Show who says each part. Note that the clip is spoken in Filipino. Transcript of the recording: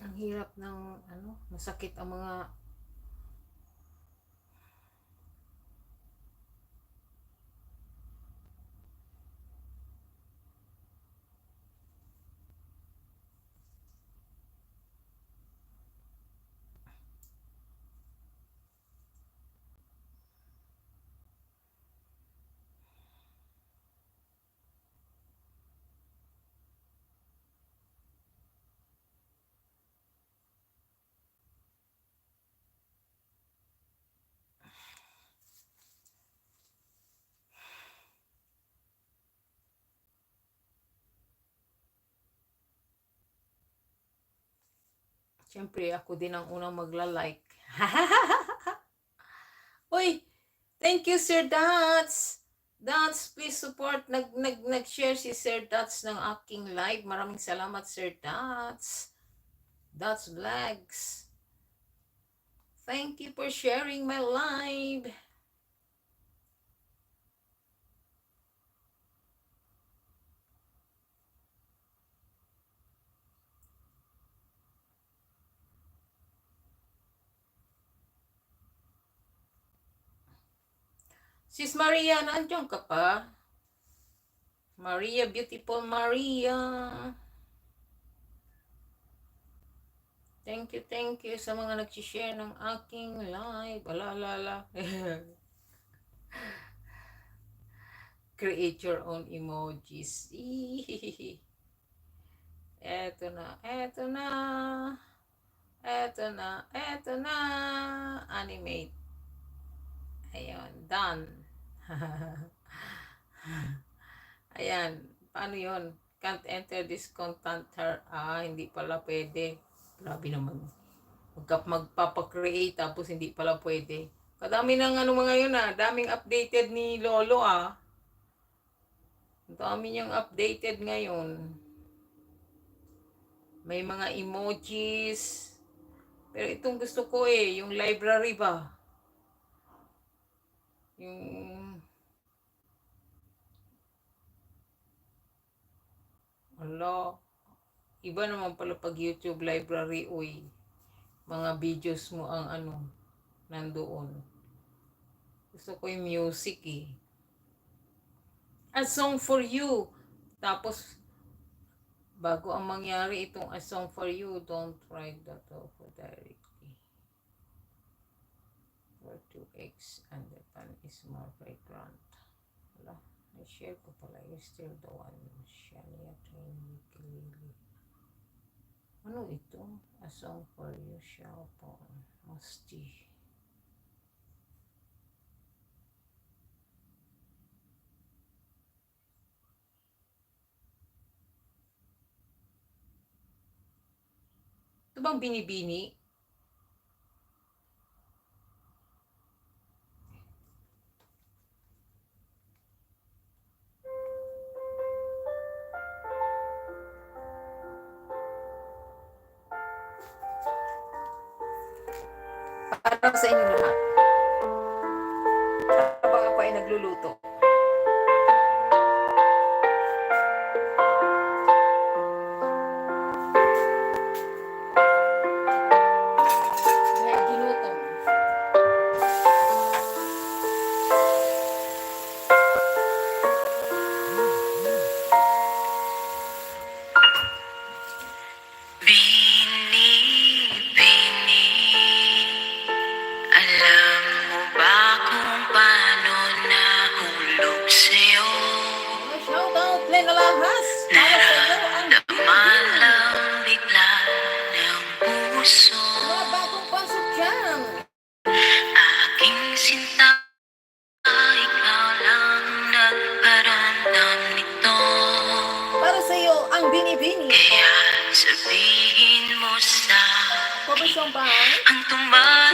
Speaker 1: Ang hirap ng masakit ang mga Siyempre, ako din ang unang magla-like. Uy, thank you, Sir Dots. Dots, please support. Nag-share si Sir Dots ng aking live. Maraming salamat, Sir Dots. Dots Vlogs. Thank you for sharing my live. Sis Maria, nandiyan ka pa? Maria, beautiful Maria. Thank you sa mga nag-share ng aking live. Alalala. Create your own emojis. Eto na, eto na. Eto na, eto na. Animate. Ayun, done. Ayan, paano yun? Can't enter this content. Hindi pala pwede. Grabe naman. Magpapakreate tapos hindi pala pwede. Kadami ng mga yun daming updated ni Lolo Dami niyang updated ngayon. May mga emojis. Pero itong gusto ko yung library ba? Yung iba naman pala pag YouTube library, mga videos mo ang nandoon. Gusto ko yung music A Song for You. Tapos, bago ang mangyari itong A Song for You, don't write that off directly. 2x and the pan is more fragrant. Wala, na-share ko pala. You're still the one. Shania Twain, ukulele. Ano ito? A Song for You, Xiaopong. Musti. Ito bang binibini? Para sa inyo lahat. Habang ako ay nagluluto. Ang tumbang